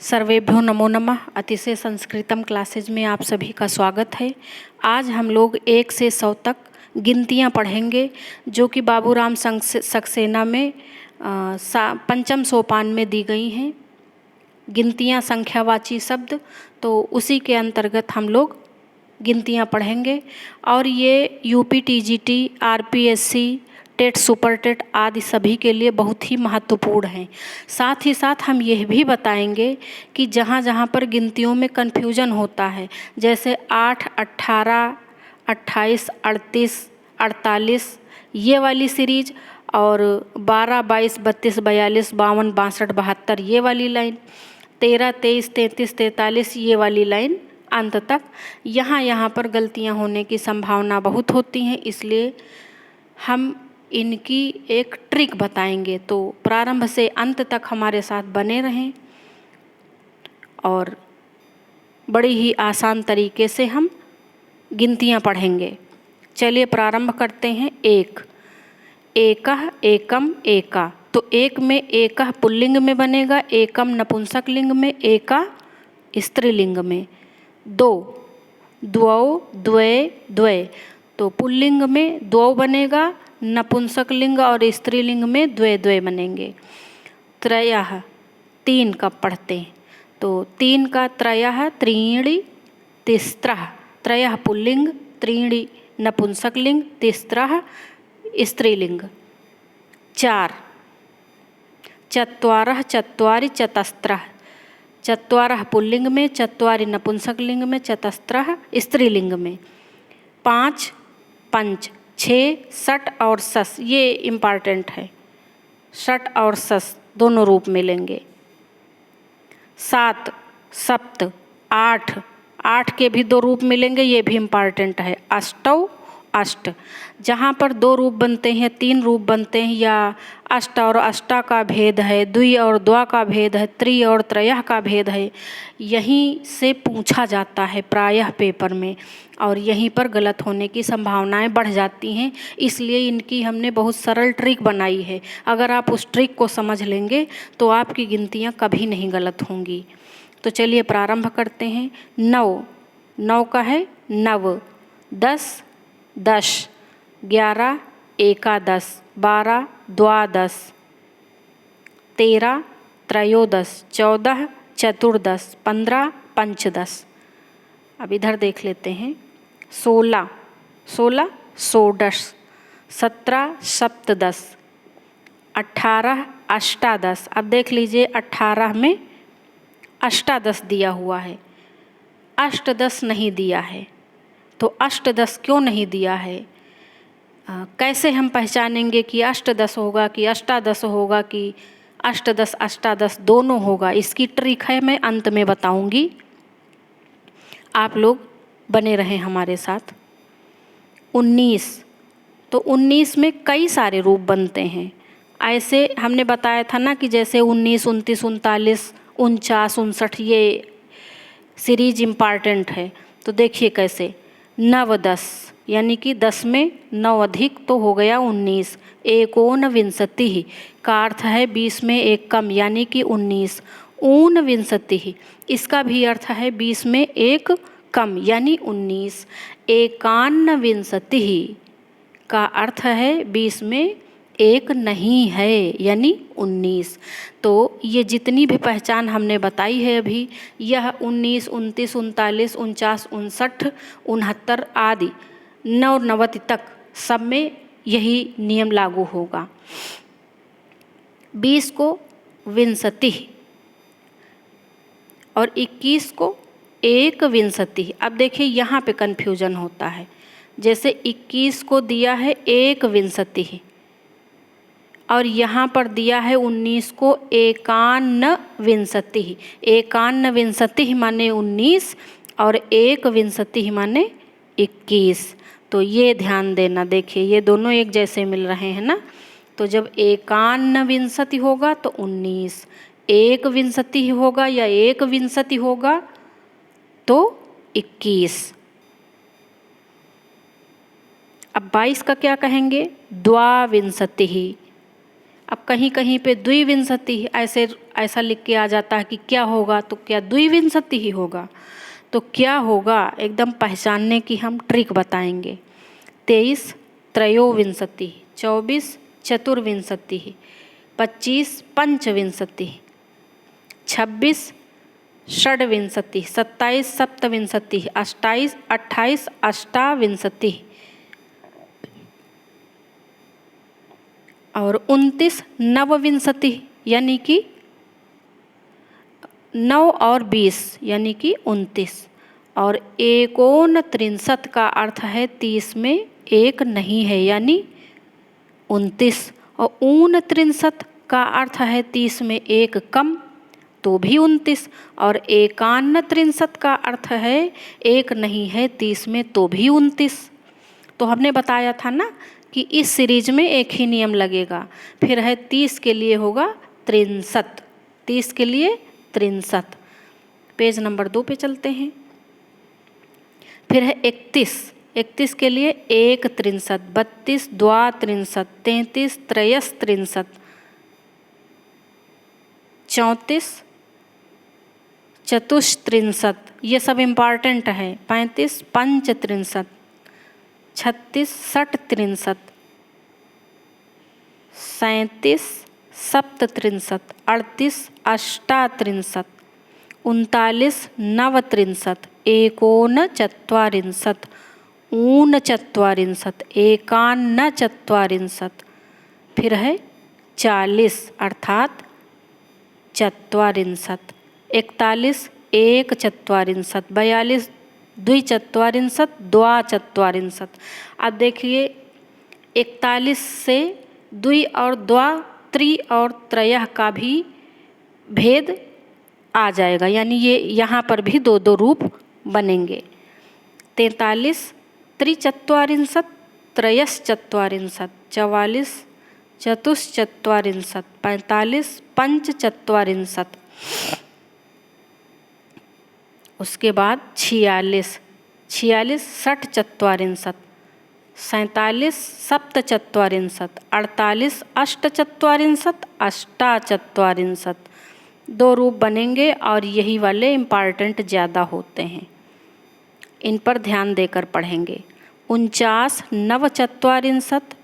सर्वेभ्यो नमो नमः। अतिशय संस्कृतम क्लासेज में आप सभी का स्वागत है। आज हम लोग 1 से 100 तक गिनतियाँ पढ़ेंगे जो कि बाबूराम सक्सेना में पंचम सोपान में दी गई हैं। गिनतियाँ संख्यावाची शब्द, तो उसी के अंतर्गत हम लोग गिनतियाँ पढ़ेंगे। और ये UP TGT, RPSC, TET, super TET आदि सभी के लिए बहुत ही महत्वपूर्ण हैं। साथ ही साथ हम यह भी बताएंगे कि जहाँ जहाँ पर गिनतियों में कन्फ्यूजन होता है, जैसे 8, 18, 28, 38, 48 ये वाली सीरीज, और 12, 22, 32, 42, 52, 62, 72 ये वाली लाइन, 13, 23, 33, 43 ये वाली लाइन अंत तक, यहाँ पर गलतियाँ होने की संभावना बहुत होती हैं, इसलिए हम इनकी एक ट्रिक बताएंगे। तो प्रारंभ से अंत तक हमारे साथ बने रहें और बड़ी ही आसान तरीके से हम गिनतियाँ पढ़ेंगे। चलिए प्रारंभ करते हैं। 1, एकः, एकम, एका। तो एक में एकः पुल्लिंग में बनेगा, एकम नपुंसक लिंग में, एका स्त्रीलिंग में। 2, द्वौ, द्वे, द्वे। तो पुल्लिंग में द्वौ बनेगा, नपुंसक लिंग और स्त्रीलिंग में द्वे द्वे बनेंगे। त्रयः, 3 कब पढ़ते हैं, तो 3 का त्रयः, त्रीणि, तिस्रः। त्रयः पुल्लिंग, त्रीणि नपुंसक लिंग, तिस्रः स्त्रीलिंग। 4, चत्वारः, चत्वारि, चतस्रः। चत्वारः पुल्लिंग में, चत्वारि नपुंसक लिंग में, चतस्रः स्त्रीलिंग में। 5, पंच। 6, षट और सस, ये इम्पॉर्टेंट है, षट और सस दोनों रूप में लेंगे। 7, सप्त। 8, 8 के भी 2 रूप मिलेंगे, ये भी इम्पॉर्टेंट है। अष्टौ, अष्ट। जहाँ पर 2 रूप बनते हैं, 3 रूप बनते हैं, या अष्ट और अष्टा का भेद है, द्वि और द्वा का भेद है, त्रि और त्रयः का भेद है, यहीं से पूछा जाता है प्रायः पेपर में, और यहीं पर गलत होने की संभावनाएं बढ़ जाती हैं। इसलिए इनकी हमने बहुत सरल ट्रिक बनाई है। अगर आप उस ट्रिक को समझ लेंगे तो आपकी गिनतियां कभी नहीं गलत होंगी। तो चलिए प्रारंभ करते हैं। 9, 9 का है नव। 10, दश। 11, एकादश। 12, द्वादश। 13, त्रयोदश। 14, चतुर्दश। 15, पंचदश। अब इधर देख लेते हैं। 16, 16 षोडश। 17, सप्तदश। 18, अष्टादश। अब देख लीजिए 18 में अष्टादश दिया हुआ है, अष्टदश नहीं दिया है। तो अष्टदश क्यों नहीं दिया है, कैसे हम पहचानेंगे कि अष्टदश होगा कि अष्टादश होगा कि अष्टदश अष्टादश दोनों होगा? इसकी ट्रिक है, मैं अंत में बताऊंगी। आप लोग बने रहें हमारे साथ। 19, तो 19 में कई सारे रूप बनते हैं। ऐसे हमने बताया था ना कि जैसे 19, 29, 39, 49, 59 ये सीरीज इम्पॉर्टेंट है। तो देखिए कैसे। 9, 10, यानी कि 10 में 9 अधिक तो हो गया 19। एकोनविंशतिः का अर्थ है 20 में 1 कम, यानी कि 19। ऊनविंशतिः इसका भी अर्थ है 20 में 1 कम, यानी 19। एकान्नविंशतिः का अर्थ है 20 में 1 नहीं है, यानी 19। तो ये जितनी भी पहचान हमने बताई है अभी, यह 19, 29, 39, 49, 59, 69 आदि 99 तक सब में यही नियम लागू होगा। 20 को विंशतिः और 21 को एकविंशतिः। अब देखिए यहाँ पे कन्फ्यूजन होता है। जैसे 21 को दिया है एकविंशतिः और यहाँ पर दिया है 19 को एकान्नविंशतिः। एकान्नविंशतिः माने 19 और एकविंशतिः माने 21। तो ये ध्यान देना। देखिए ये दोनों एक जैसे मिल रहे हैं ना। तो जब एकान्नविंशति होगा तो 19, एकविंशति होगा या एकविंशति होगा तो 21। अब 22 का क्या कहेंगे? द्वाविंशतिः। अब कहीं कहीं पे द्विविंशति ऐसा लिख के आ जाता है कि क्या होगा, तो क्या द्विविंशति ही होगा। तो क्या होगा एकदम पहचानने की हम ट्रिक बताएंगे। 23 त्रयोविंशति, 24 चतुर्विंशति, 25 पंचविंशति, 26 षड्विंशति, 27 सप्तविंशति, 28 अष्टाविंशति और 29 नवविंशति यानी कि 9 और 20 यानी कि 29 और 39 का अर्थ है 30 में एक नहीं है यानी 29 और 39 का अर्थ है 30 में एक कम तो भी 29 और 51 का अर्थ है एक नहीं है 30 में तो भी 29। तो हमने बताया था ना कि इस सीरीज में एक ही नियम लगेगा। फिर है 30 के लिए होगा 63, 30 के लिए 63। पेज नंबर 2 पे चलते हैं। फिर है 31 के लिए 1 63, 32 द्वा 63, 33 त्रयस 63, 34 चतुष 63, ये सब इम्पॉर्टेंट है। 35 पंच 63, 36 षट 63, 37 सप्त 63, 38 अष्टा 63, 39 नव 63, 39 ऊनचत्वारिंशत्, 41 फिर है 40 अर्थात 44, 41 एक 44, 42 द्विचत्वारिंशत्, द्वाचत्वारिंशत्। अब देखिए 41 से द्वि और द्वा, त्रि और त्रयः का भी भेद आ जाएगा, यानी ये यहाँ पर भी दो दो रूप बनेंगे। 43 त्रिचत्वारिंशत्, त्रयश्चत्वारिंशत्, 44 चतुश्चत्वारिंशत्, 45 पंचचत्वारिंशत्। उसके बाद 46 षट चत्वारिंशत्, 47 सप्तचत्वारिंशत्, 48 अष्टचत्वारिंशत्, अष्टाचत्वारिंशत्। दो रूप बनेंगे और यही वाले इम्पॉर्टेंट ज़्यादा होते हैं, इन पर ध्यान देकर पढ़ेंगे। 49 नवचत्वारिंशत्,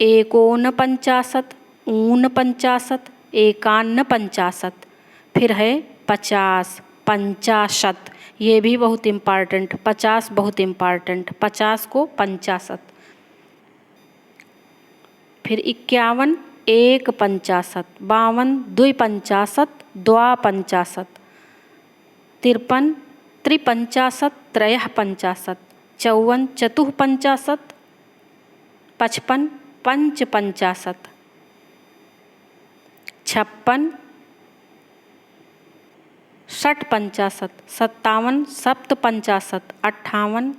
49 ऊनपंचाशत्, 51। फिर है 50 पंचाशत्, ये भी बहुत इम्पॉर्टेंट, 50 बहुत इम्पॉर्टेंट, 50 को 50। फिर 51 एक 50, 52 द्विपंचाशत्, द्वापंचाशत्, 53 त्रिपंचाशत्, त्रयः 50, 54 चतुःपंचाशत्, 55 पंचपंचाशत्, 56 षट्पंचाशत्, 57 सप्तपंचाशत्, 58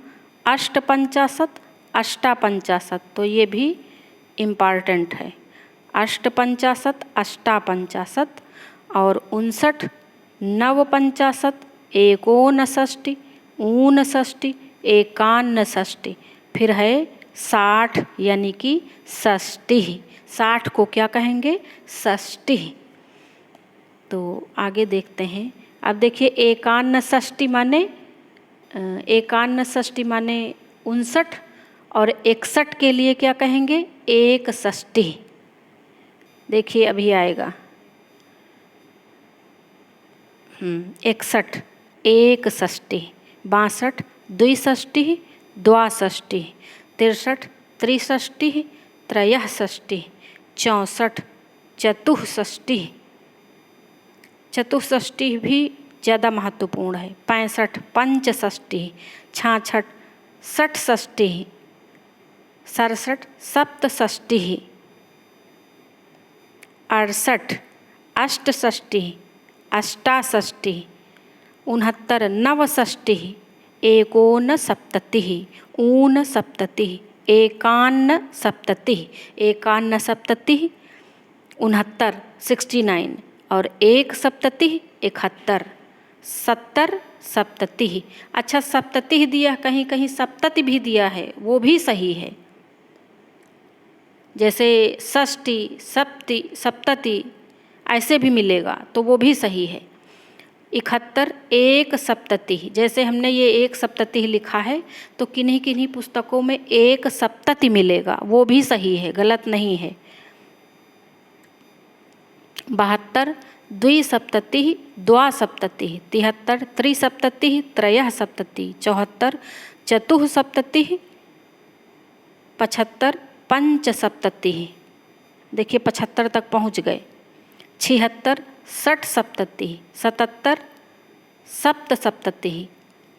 अष्टपंचाशत्, अष्टापंचाशत्। तो ये भी इम्पॉर्टेंट है, अष्टपंचाशत्, अष्टापंचाशत् और 59 नवपंचाशत्, 59 ऊनषष्टि, 51। फिर है 60 यानी कि षष्ठी, 60 को क्या कहेंगे, षष्ठी। तो आगे देखते हैं। अब देखिए 51 माने 59 और 61 के लिए क्या कहेंगे, एक षष्ठी। देखिए अभी आएगा 61 एक षष्ठी, 62 द्विषष्ठी, द्वाषष्ठी, 63 त्रिषष्ठी, त्रयः षष्ठी, 64 चतुःषष्ठी, चतुःषष्ठी भी ज़्यादा महत्वपूर्ण है, 65 पंचषष्ठी, 66 षट्षष्ठी, 67 सप्तषष्ठी, 68 अष्टषष्ठी, अष्टाषष्ठी, 69 नवषष्ठी, 69 ऊनसप्तति, 51, 69 69 और 1 71, 70 अच्छा सप्तति दिया, कहीं कहीं सप्तति भी दिया है, वो भी सही है। जैसे षष्ठी, सप्ती, सप्तति ऐसे भी मिलेगा तो वो भी सही है। 71 एक सप्तति, जैसे हमने ये एक सप्तति लिखा है तो किन्हीं किन्हीं पुस्तकों में एक सप्तति मिलेगा, वो भी सही है, गलत नहीं है। 72 द्विसप्तति द्वासप्तति। 73 त्रिसप्तति त्रयः सप्तति। 74 चतुःसप्तति। 75 पंचसप्तति। देखिए 75 तक पहुंच गए। 76 षट सप्तति। 77 सप्तसप्तति।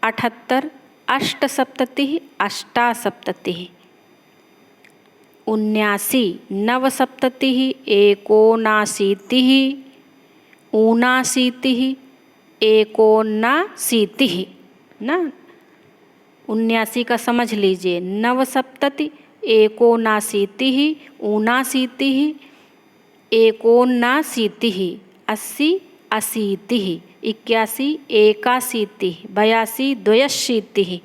78 अष्ट सप्तति अष्टासप्तति। 79 नवसप्तति एकोनाशीति ऊनाशीति एकोनाशीति ना। 79 का समझ लीजिए, नवसप्तति एकोनाशीति ऊनाशीति एकोनाशीति। 80 अशीति। 81 एकाशीति। 82 द्वयशीति।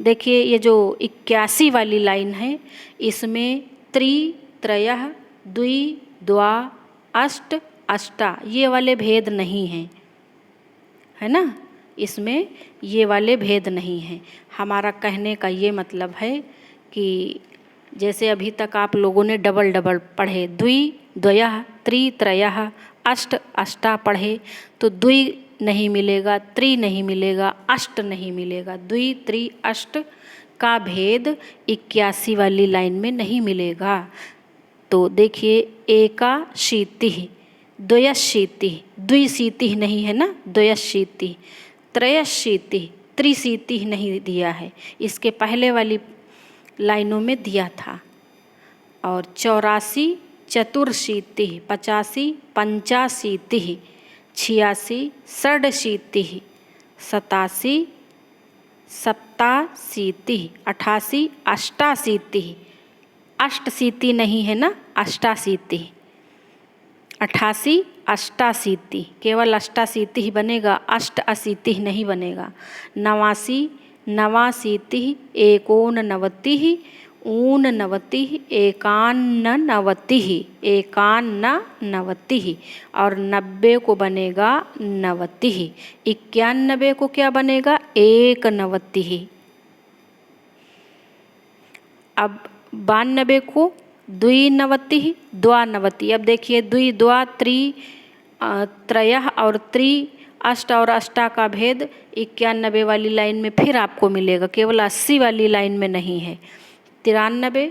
देखिए ये जो 81 वाली लाइन है इसमें त्रि, त्रयः, द्वि, द्वा, अष्ट, अष्टा ये वाले भेद नहीं हैं, है ना। इसमें ये वाले भेद नहीं हैं। हमारा कहने का ये मतलब है कि जैसे अभी तक आप लोगों ने डबल डबल पढ़े, द्वि, द्वयः, त्रि, त्रयः, अष्ट, अष्टा पढ़े, तो द्वि नहीं मिलेगा, त्रि नहीं मिलेगा, अष्ट नहीं मिलेगा। द्वि, त्रि, अष्ट का भेद 81 वाली लाइन में नहीं मिलेगा। तो देखिए एकाशीति, द्वयशीति, द्विशीति नहीं है ना, द्वयशीति, त्रयशीति, त्रिशीति नहीं दिया है, इसके पहले वाली लाइनों में दिया था। और 84 चतुर्शीति। 85 पंचाशीति। 86 षडशीति। 87 सप्ताशीति। 88 अष्टाशीति। अष्टशीति नहीं है ना, अष्टाशीति। 88 अष्टाशीति, केवल अष्टाशीति ही बनेगा, अष्ट अशीति नहीं बनेगा। 89 नवाशीति एकोननवति ऊननवति एकान्नवति एकान्नवति। और 90 को बनेगा 90। 91 को क्या बनेगा, 91। अब 92 को द्विनवति द्वानवति। अब देखिए द्वि, द्वा, त्रि, त्रयः और त्रि, अष्ट और अष्टा का भेद 91 वाली लाइन में फिर आपको मिलेगा, केवल 80 वाली लाइन में नहीं है। 93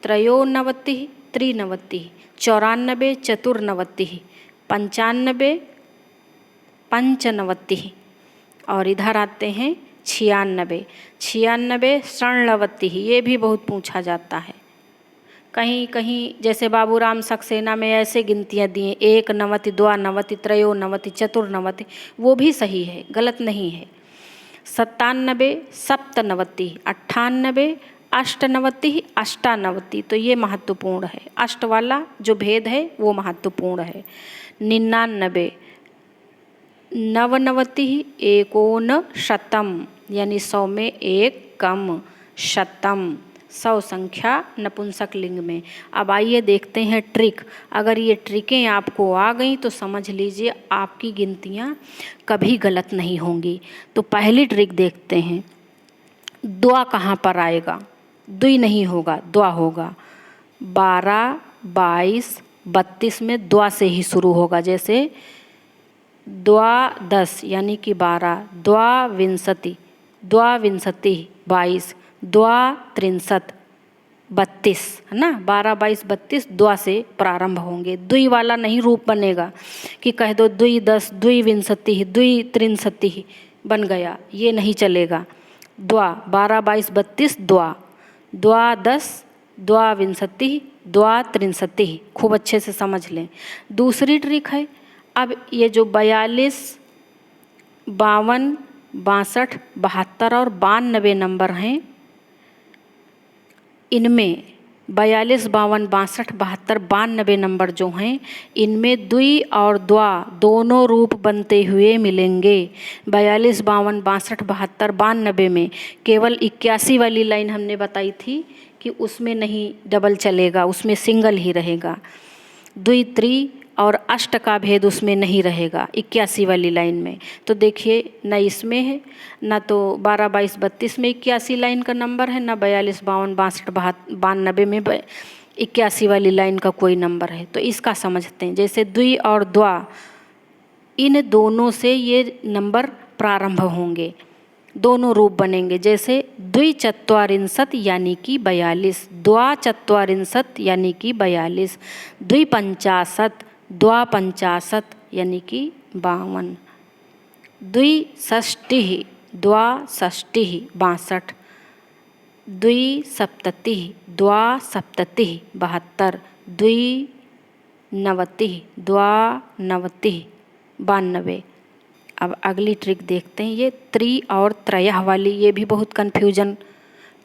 त्रयोनवति त्रिनवति। 94 चतुर्नवति। 95 पंचनवति। और इधर आते हैं 96। 96 षण्णवति। ये भी बहुत पूछा जाता है, कहीं कहीं जैसे बाबूराम सक्सेना में ऐसे गिनतियाँ दिए, एक नवति, द्वानवति, त्रयोनवति, चतुर्नवति, वो भी सही है, गलत नहीं है। 97 सप्तनवति। 98 अष्टनवति अष्टानवति। तो ये महत्वपूर्ण है, अष्ट वाला जो भेद है वो महत्वपूर्ण है। 99 नवनवति एकोनशतम, यानी 100 में एक कम, शतम 100 संख्या नपुंसक लिंग में। अब आइए देखते हैं ट्रिक। अगर ये ट्रिकें आपको आ गई तो समझ लीजिए आपकी गिनतियाँ कभी गलत नहीं होंगी। तो पहली ट्रिक देखते हैं, द्वा कहाँ पर आएगा, द्वि नहीं होगा, द्वा होगा। 12, 22, 32 में द्वा से ही शुरू होगा, जैसे द्वा 10 यानी कि 12, द्वाविंशति, द्वाविंशति 22, द्वा 63 32, है ना। 12, 22, 32 द्वा से प्रारंभ होंगे। द्वि वाला नहीं रूप बनेगा कि कह दो द्वि 10, द्विविंशति, द्वि 63 बन गया, ये नहीं चलेगा। द्वा 12, 22, 32 द्वा, द्वा 10, द्वाविंशति, द्वा 63, खूब अच्छे से समझ लें। दूसरी ट्रिक है, अब ये जो 42, 52, 62, 72 और 92 नंबर हैं, इनमें 42, 52, 62, 72, 92 नंबर जो हैं, इनमें द्वि और द्वा दोनों रूप बनते हुए मिलेंगे। 42, 52, 62, 72, 92 में केवल 81 वाली लाइन हमने बताई थी कि उसमें नहीं डबल चलेगा, उसमें सिंगल ही रहेगा। द्वि, त्रि और अष्ट का भेद उसमें नहीं रहेगा 81 वाली लाइन में। तो देखिए न इसमें है, ना तो 12, 22, 32 में 81 लाइन का नंबर है, ना 42, 52, 62, 92 में 81 वाली लाइन का कोई नंबर है। तो इसका समझते हैं। जैसे द्वि और द्वा, इन दोनों से ये नंबर प्रारंभ होंगे, दोनों रूप बनेंगे। जैसे द्विचत्वारिंशत् यानी कि 42, द्वाचत्वारिंशत् यानी कि 42, द्विपंचाशत्, द्वापंचाशत् यानी कि 52, द्विषष्टिः, द्वाषष्टिः 62, द्विसप्ततिः, द्वासप्ततिः 72, द्विनवतिः, द्वानवतिः 92। अब अगली ट्रिक देखते हैं। ये त्रि और त्रयः वाली, ये भी बहुत कन्फ्यूजन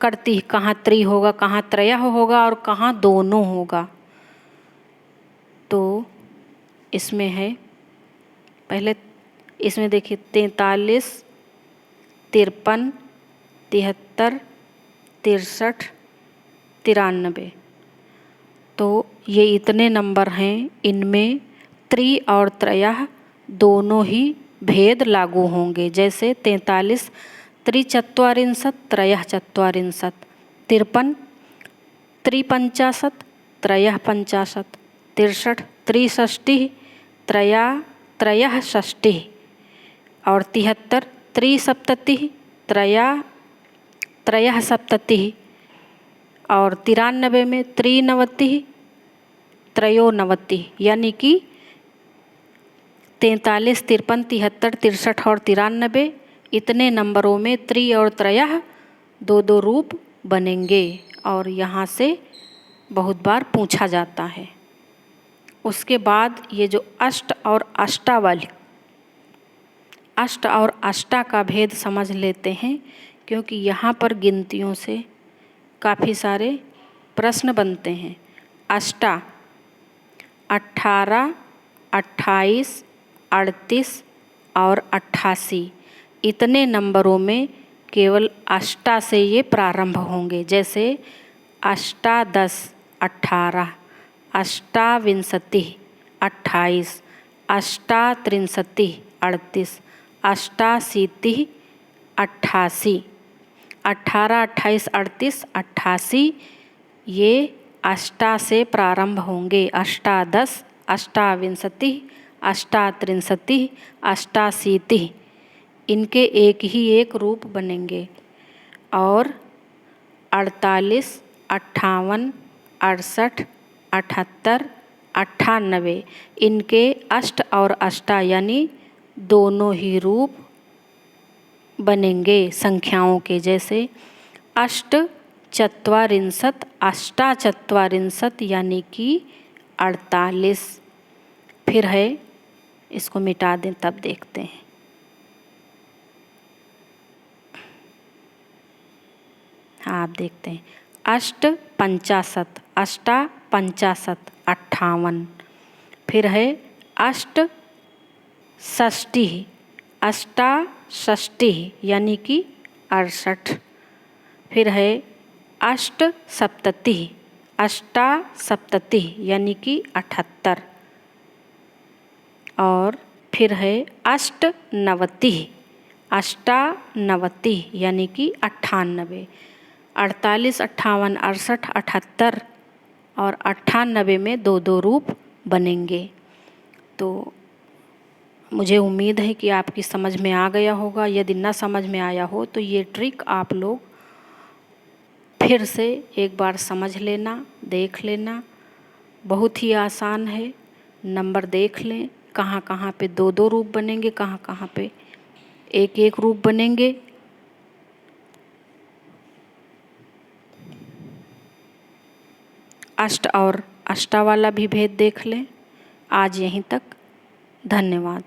करती है, कहाँ त्रि होगा, कहाँ त्रयः होगा और कहाँ दोनों होगा। तो इसमें है, पहले इसमें देखिए 43, 53, 73, 63, 93। तो ये इतने नंबर हैं, इनमें त्रि और त्रयः दोनों ही भेद लागू होंगे। जैसे 43 त्रिचत्वारिंशत्, त्रयः चत्वारिंशत्, 53 त्रिपंचाशत्, त्रयः पंचाशत्, 63 त्रिषष्टिः, त्रयः षष्टिः, और 73 त्रिसप्ततिः, त्रयः सप्ततिः, और 93 में त्रिनवतिः, त्रयोनवतिः। यानी कि 43, 53, 73, 63 और 93, इतने नंबरों में त्रि और त्रयः दो दो रूप बनेंगे। और यहाँ से बहुत बार पूछा जाता है। उसके बाद ये जो अष्ट और अष्टा वाली, अष्ट और अष्टा का भेद समझ लेते हैं, क्योंकि यहाँ पर गिनतियों से काफ़ी सारे प्रश्न बनते हैं। अष्टा 18, 28, 38 और 88, इतने नंबरों में केवल अष्टा से ये प्रारंभ होंगे। जैसे अष्टादश 18, अष्टाविंशतिः 28, अष्टात्रिंशतिः 38, अष्टाशीतिः 88, 18, 28, 38, 88 ये अष्टा से प्रारंभ होंगे। अष्टादश, अष्टाविंशतिः, अष्टात्रिंशतिः, अष्टाशीतिः, इनके एक ही एक रूप बनेंगे। और 48, 58, 68, 78, 98, इनके अष्ट और अष्टा यानी दोनों ही रूप बनेंगे संख्याओं के। जैसे अष्ट चत्वारिंशत्, अष्टाचत्वारिंशत् यानी कि 48। फिर है, इसको मिटा दें तब देखते हैं। हाँ, आप देखते हैं अष्ट पंचाशत्, अष्टा पंचाशत् 58। फिर है अष्ट षष्टिः, अष्टा षष्टिः यानी कि 68। फिर है अष्ट सप्ततिः, अष्टा सप्ततिः यानी कि 78। और फिर है अष्ट नवतिः, अष्टा नवतिः यानी कि 98। 48, 58, 68, 78 और 98 में दो दो रूप बनेंगे। तो मुझे उम्मीद है कि आपकी समझ में आ गया होगा। यदि ना समझ में आया हो तो ये ट्रिक आप लोग फिर से एक बार समझ लेना, देख लेना। बहुत ही आसान है। नंबर देख लें, कहाँ कहाँ पे दो दो रूप बनेंगे, कहाँ कहाँ पे एक एक रूप बनेंगे। अष्ट और अष्टा वाला भी भेद देख लें। आज यहीं तक, धन्यवाद।